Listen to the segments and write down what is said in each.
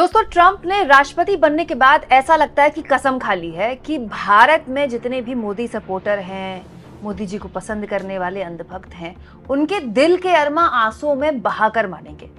दोस्तों, ट्रंप ने राष्ट्रपति बनने के बाद ऐसा लगता है कि कसम खा ली है कि भारत में जितने भी मोदी सपोर्टर हैं, मोदी जी को पसंद करने वाले अंधभक्त हैं, उनके दिल के अरमा आंसुओं में बहाकर मानेंगे।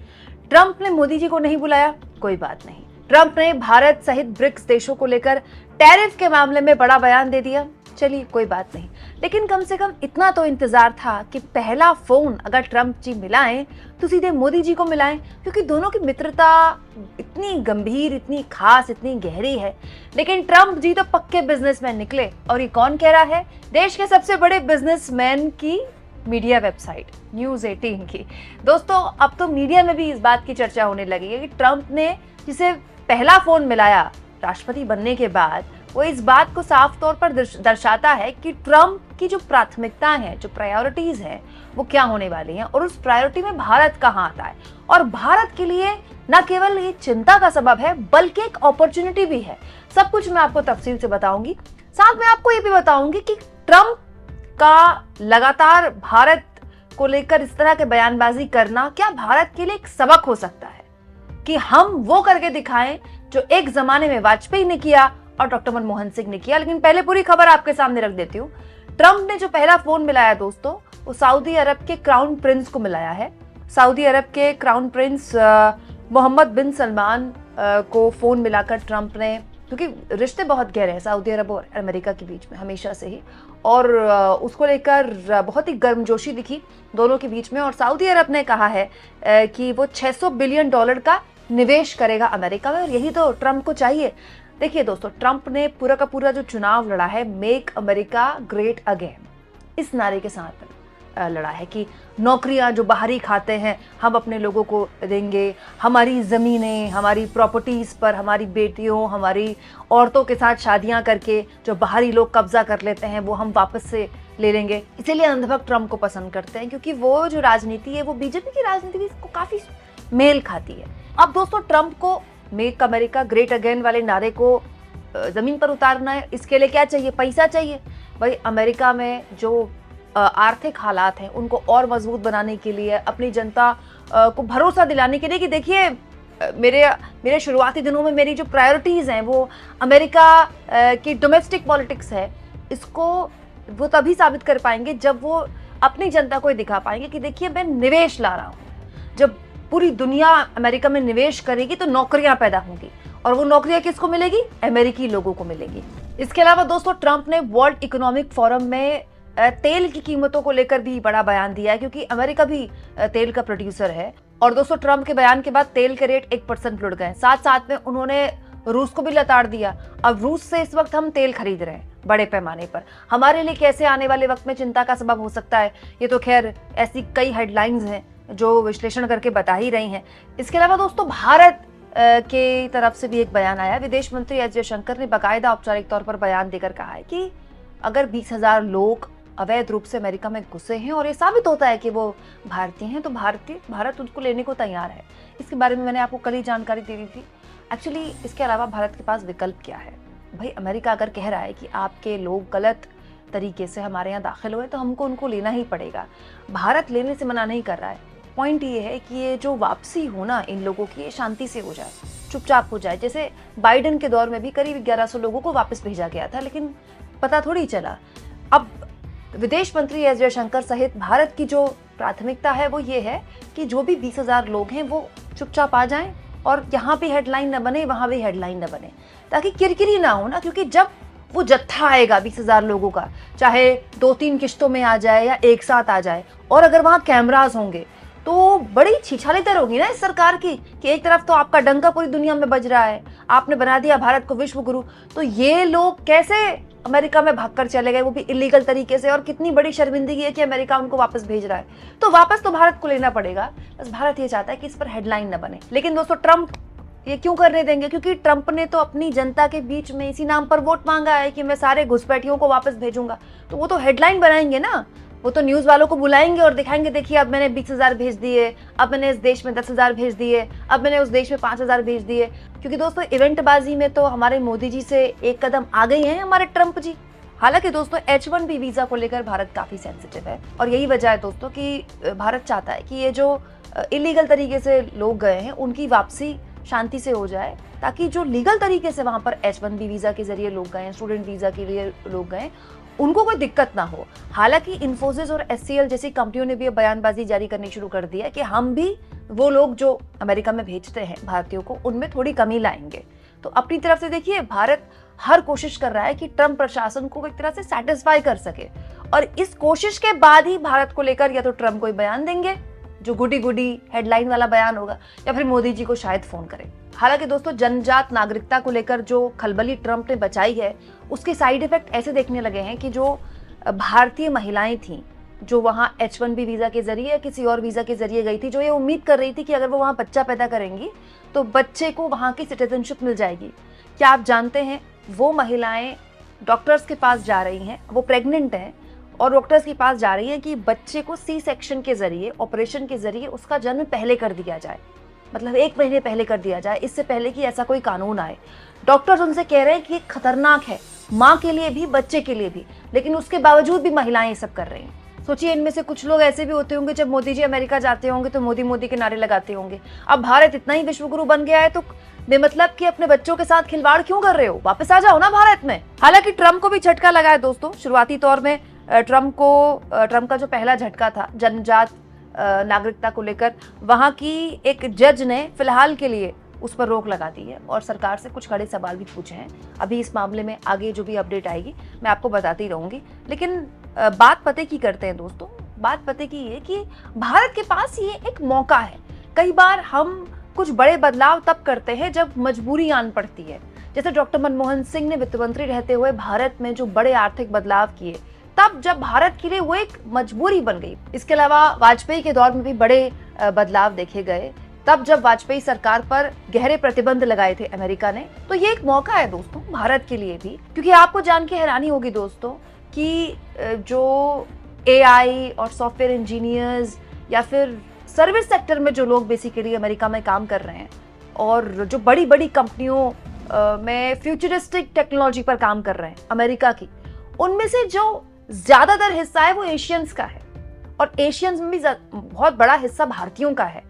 ट्रंप ने मोदी जी को नहीं बुलाया, कोई बात नहीं। ट्रंप ने भारत सहित ब्रिक्स देशों को लेकर टैरिफ के मामले में बड़ा बयान दे दिया, चलिए कोई बात नहीं। लेकिन कम से कम इतना तो इंतजार था कि पहला फोन अगर ट्रंप जी मिलाएं तो सीधे मोदी जी को मिलाएं, क्योंकि दोनों की मित्रता इतनी गंभीर, इतनी खास, इतनी गहरी है। लेकिन ट्रंप जी तो पक्के बिजनेसमैन निकले, और ये कौन कह रहा है? देश के सबसे बड़े बिजनेसमैन की मीडिया वेबसाइट न्यूज़ 18 की। दोस्तों, अब तो मीडिया में भी इस बात की चर्चा होने लगी है कि ट्रंप ने जिसे पहला फोन मिलाया राष्ट्रपति बनने के बाद, वो इस बात को साफ तौर पर दर्शाता है कि ट्रंप की जो प्राथमिकताएं हैं, जो प्रायोरिटीज हैं, वो क्या होने वाली हैं, और उस प्रायोरिटी में भारत कहाँ आता है। और भारत के लिए न केवल ये चिंता का सबब है, बल्कि एक अपॉर्चुनिटी भी है। सब कुछ मैं आपको तफसील से बताऊंगी। साथ में आपको ये भी बताऊंगी कि ट्रंप का लगातार भारत को लेकर इस तरह के बयानबाजी करना क्या भारत के लिए एक सबक हो सकता है कि हम वो करके दिखाएं जो एक जमाने में वाजपेयी ने किया और डॉक्टर मनमोहन सिंह ने किया। लेकिन पहले पूरी खबर आपके सामने रख देती हूँ। ट्रंप ने जो पहला फोन मिलाया दोस्तों, वो सऊदी अरब के क्राउन प्रिंस को मिलाया है। सऊदी अरब के क्राउन प्रिंस मोहम्मद बिन सलमान को फोन मिलाकर ट्रंप ने, क्योंकि रिश्ते बहुत गहरे हैं सऊदी अरब और अमेरिका के बीच में हमेशा से ही, और उसको लेकर बहुत ही गर्मजोशी दिखी दोनों के बीच में। और सऊदी अरब ने कहा है कि वो $600 बिलियन का निवेश करेगा अमेरिका में, और यही तो ट्रंप को चाहिए। देखिए दोस्तों, ट्रंप ने पूरा का पूरा जो चुनाव लड़ा है, मेक अमेरिका ग्रेट अगेन, इस नारे के साथ लड़ा है कि नौकरियां जो बाहरी खाते हैं हम अपने लोगों को देंगे, हमारी ज़मीनें, हमारी प्रॉपर्टीज़ पर हमारी बेटियों, हमारी औरतों के साथ शादियां करके जो बाहरी लोग कब्जा कर लेते हैं वो हम वापस से ले लेंगे। इसीलिए अंधभक्त ट्रंप को पसंद करते हैं, क्योंकि वो जो राजनीति है वो बीजेपी की राजनीति भी इसको काफ़ी मेल खाती है। अब दोस्तों, ट्रंप को मेक अमेरिका ग्रेट अगेन वाले नारे को ज़मीन पर उतारना है। इसके लिए क्या चाहिए? पैसा चाहिए। भाई, अमेरिका में जो आर्थिक हालात हैं उनको और मजबूत बनाने के लिए, अपनी जनता को भरोसा दिलाने के लिए कि देखिए मेरे शुरुआती दिनों में मेरी जो प्रायोरिटीज़ हैं वो अमेरिका की डोमेस्टिक पॉलिटिक्स है, इसको वो तभी साबित कर पाएंगे जब वो अपनी जनता को दिखा पाएंगे कि देखिए मैं निवेश ला रहा हूँ। जब पूरी दुनिया अमेरिका में निवेश करेगी तो नौकरियां पैदा होंगी, और वो नौकरियां किसको मिलेगी? अमेरिकी लोगों को मिलेगी। इसके अलावा दोस्तों, ट्रंप ने वर्ल्ड इकोनॉमिक फोरम में तेल की कीमतों को लेकर भी बड़ा बयान दिया है, क्योंकि अमेरिका भी तेल का प्रोड्यूसर है। और दोस्तों, ट्रंप के बयान के बाद तेल के रेट 1% लुढ़ गए। साथ साथ में उन्होंने रूस को भी लताड़ दिया। अब रूस से इस वक्त हम तेल खरीद रहे हैं बड़े पैमाने पर। हमारे लिए कैसे आने वाले वक्त में चिंता का सबब हो सकता है, ये तो खैर ऐसी कई हेडलाइंस हैं जो विश्लेषण करके बता ही रही हैं। इसके अलावा दोस्तों, भारत के तरफ से भी एक बयान आया। विदेश मंत्री एस जयशंकर ने बाकायदा औपचारिक तौर पर बयान देकर कहा है कि अगर 20,000 लोग अवैध रूप से अमेरिका में घुसे हैं और ये साबित होता है कि वो भारतीय हैं, तो भारत उनको लेने को तैयार है। इसके बारे में मैंने आपको कल ही जानकारी दे दी थी। एक्चुअली इसके अलावा भारत के पास विकल्प क्या है? भाई, अमेरिका अगर कह रहा है कि आपके लोग गलत तरीके से हमारे यहाँ दाखिल हुए तो हमको उनको लेना ही पड़ेगा। भारत लेने से मना नहीं कर रहा है। पॉइंट ये है कि ये जो वापसी हो ना इन लोगों की, ये शांति से हो जाए, चुपचाप हो जाए। जैसे बाइडेन के दौर में भी करीब 1100 लोगों को वापस भेजा गया था, लेकिन पता थोड़ी चला। अब विदेश मंत्री एस जयशंकर सहित भारत की जो प्राथमिकता है वो ये है कि जो भी 20,000 लोग हैं वो चुपचाप आ जाएं, और यहाँ भी हेडलाइन न बने, वहाँ भी हेडलाइन न बने, ताकि किरकिरी ना हो ना। क्योंकि जब वो जत्था आएगा 20,000 लोगों का, चाहे 2-3 किश्तों में आ जाए या एक साथ आ जाए, और अगर वहाँ कैमरास होंगे तो बड़ी छिछालीतर होगी ना इस सरकार की कि एक तरफ तो आपका डंका पूरी दुनिया में बज रहा है, आपने बना दिया भारत को विश्व गुरु, तो ये लोग कैसे अमेरिका में भागकर चले गए, वो भी इलीगल तरीके से। और कितनी बड़ी शर्मिंदगी है कि अमेरिका उनको वापस भेज रहा है। तो वापस तो भारत को लेना पड़ेगा। बस भारत ये चाहता है कि इस पर हेडलाइन न बने। लेकिन दोस्तों, ट्रंप ये क्यों करने देंगे? क्योंकि ट्रंप ने तो अपनी जनता के बीच में इसी नाम पर वोट मांगा है कि मैं सारे घुसपैठियों को वापस भेजूंगा। तो वो तो हेडलाइन बनाएंगे ना, वो तो न्यूज़ वालों को बुलाएंगे और दिखाएंगे देखिए अब मैंने 20,000 भेज दिए, अब मैंने इस देश में 10,000 भेज दिए, अब मैंने उस देश में 5,000 भेज दिए। क्योंकि दोस्तों, इवेंटबाजी में तो हमारे मोदी जी से एक कदम आगे ही हैं हमारे ट्रंप जी। हालांकि दोस्तों, H1B वीज़ा को लेकर भारत काफ़ी सेंसिटिव है, और यही वजह है दोस्तों कि भारत चाहता है कि ये जो इलीगल तरीके से लोग गए हैं उनकी वापसी शांति से हो जाए, ताकि जो लीगल तरीके से वहां पर H1B वीजा के जरिए लोग गए, स्टूडेंट वीजा के लिए लोग गए, उनको कोई दिक्कत ना हो। हालांकि इन्फोसिस और HCL जैसी कंपनियों ने भी अब बयानबाजी जारी करनी शुरू कर दी है कि हम भी वो लोग जो अमेरिका में भेजते हैं भारतीयों को, उनमें थोड़ी कमी लाएंगे। तो अपनी तरफ से देखिए, भारत हर कोशिश कर रहा है कि ट्रंप प्रशासन को एक तरह से सेटिस्फाई कर सके, और इस कोशिश के बाद ही भारत को लेकर या तो ट्रंप कोई बयान देंगे जो गुडी गुडी हेडलाइन वाला बयान होगा, या फिर मोदी जी को शायद फोन करें। हालांकि दोस्तों, जनजात नागरिकता को लेकर जो खलबली ट्रंप ने बचाई है, उसके साइड इफेक्ट ऐसे देखने लगे हैं कि जो भारतीय महिलाएं थीं जो वहां H1B वीजा के जरिए या किसी और वीजा के जरिए गई थी, जो ये उम्मीद कर रही थी कि अगर वो वहां बच्चा पैदा करेंगी तो बच्चे को वहां की सिटीजनशिप मिल जाएगी। क्या आप जानते हैं, वो महिलाएं डॉक्टर्स के पास जा रही हैं, वो प्रेग्नेंट हैं और डॉक्टर्स के पास जा रही हैं कि बच्चे को C सेक्शन के जरिए, ऑपरेशन के जरिए उसका जन्म पहले कर दिया जाए, मतलब 1 महीने पहले कर दिया जाए, इससे पहले कि ऐसा कोई कानून आए। डॉक्टर्स उनसे कह रहे हैं कि खतरनाक है, माँ के लिए भी बच्चे के लिए भी, लेकिन उसके बावजूद भी महिलाएं ये सब कर रही हैं। सोचिए, इनमें से कुछ लोग ऐसे भी होते होंगे, जब मोदी जी अमेरिका जाते होंगे तो मोदी मोदी के नारे लगाते होंगे। अब भारत इतना ही विश्वगुरु बन गया है तो बेमतलब कि अपने बच्चों के साथ खिलवाड़ क्यों कर रहे हो, वापस आ जाओ ना भारत में। हालांकि ट्रंप को भी झटका लगा है दोस्तों। शुरुआती तौर में ट्रंप का जो पहला झटका था जनजात नागरिकता को लेकर, वहां की एक जज ने फिलहाल के लिए उस पर रोक लगा दी है और सरकार से कुछ कड़े सवाल भी पूछे हैं। अभी इस मामले में आगे जो भी अपडेट आएगी मैं आपको बताती रहूंगी। लेकिन बात पते की करते हैं दोस्तों, बात पते की ये कि भारत के पास ये एक मौका है। कई बार हम कुछ बड़े बदलाव तब करते हैं जब मजबूरी आन पड़ती है। जैसे डॉक्टर मनमोहन सिंह ने वित्त मंत्री रहते हुए भारत में जो बड़े आर्थिक बदलाव किए, तब जब भारत के लिए वो एक मजबूरी बन गई। इसके अलावा वाजपेयी के दौर में भी बड़े बदलाव देखे गए, तब जब वाजपेयी सरकार पर गहरे प्रतिबंध लगाए थे अमेरिका ने। तो ये एक मौका है दोस्तों भारत के लिए भी, क्योंकि आपको जान के हैरानी होगी दोस्तों कि जो AI और सॉफ्टवेयर इंजीनियर्स या फिर सर्विस सेक्टर में जो लोग बेसिकली अमेरिका में काम कर रहे हैं और जो बड़ी बड़ी कंपनियों में फ्यूचरिस्टिक टेक्नोलॉजी पर काम कर रहे हैं अमेरिका की, उनमें से जो ज्यादातर हिस्सा है वो एशियंस का है, और एशियंस में भी बहुत बड़ा हिस्सा भारतीयों का है।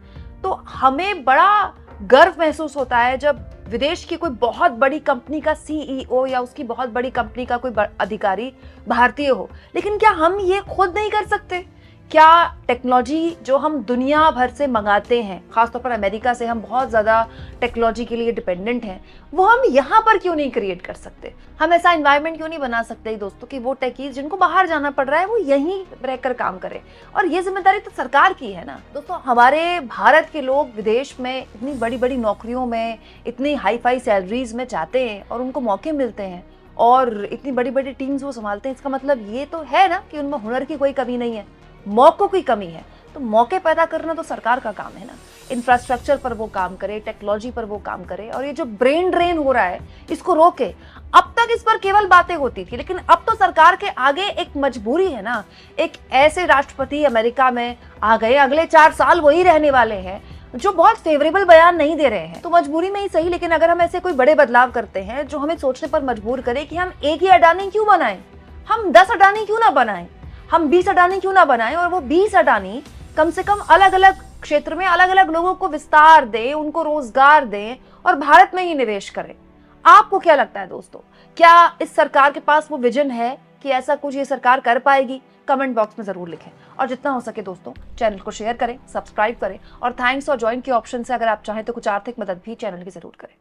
तो हमें बड़ा गर्व महसूस होता है जब विदेश की कोई बहुत बड़ी कंपनी का CEO या उसकी बहुत बड़ी कंपनी का कोई अधिकारी भारतीय हो। लेकिन क्या हम ये खुद नहीं कर सकते? क्या टेक्नोलॉजी जो हम दुनिया भर से मंगाते हैं, खासतौर पर अमेरिका से हम बहुत ज़्यादा टेक्नोलॉजी के लिए डिपेंडेंट हैं, वो हम यहाँ पर क्यों नहीं क्रिएट कर सकते? हम ऐसा एनवायरनमेंट क्यों नहीं बना सकते दोस्तों कि वो टेकीज जिनको बाहर जाना पड़ रहा है वो यहीं रहकर काम करें? और ये जिम्मेदारी तो सरकार की है ना दोस्तों। हमारे भारत के लोग विदेश में इतनी बड़ी बड़ी नौकरियों में, इतनी हाई फाई सैलरीज में जाते हैं और उनको मौके मिलते हैं और इतनी बड़ी बड़ी टीम्स वो संभालते हैं। इसका मतलब ये तो है ना कि उनमें हुनर की कोई कमी नहीं है, मौकों की कमी है। तो मौके पैदा करना तो सरकार का काम है ना। इंफ्रास्ट्रक्चर पर वो काम करे, टेक्नोलॉजी पर वो काम करे, और ये जो ब्रेन ड्रेन हो रहा है इसको रोके। अब तक इस पर केवल बातें होती थी, लेकिन अब तो सरकार के आगे एक मजबूरी है ना। एक ऐसे राष्ट्रपति अमेरिका में आ गए, अगले 4 साल वही रहने वाले हैं, जो बहुत फेवरेबल बयान नहीं दे रहे हैं। तो मजबूरी में ही सही, लेकिन अगर हम ऐसे कोई बड़े बदलाव करते हैं जो हमें सोचने पर मजबूर करे कि हम एक ही अडानी क्यों बनाएं, हम 10 अडानी क्यों ना बनाएं, हम 20 अडानी क्यों ना बनाएं, और वो 20 अडानी कम से कम अलग अलग क्षेत्र में अलग अलग लोगों को विस्तार दें, उनको रोजगार दें और भारत में ही निवेश करें। आपको क्या लगता है दोस्तों, क्या इस सरकार के पास वो विजन है कि ऐसा कुछ ये सरकार कर पाएगी? कमेंट बॉक्स में जरूर लिखें, और जितना हो सके दोस्तों चैनल को शेयर करें, सब्सक्राइब करें, और थैंक्स और ज्वाइन के ऑप्शन से अगर आप चाहें तो कुछ आर्थिक मदद भी चैनल की जरूर करें।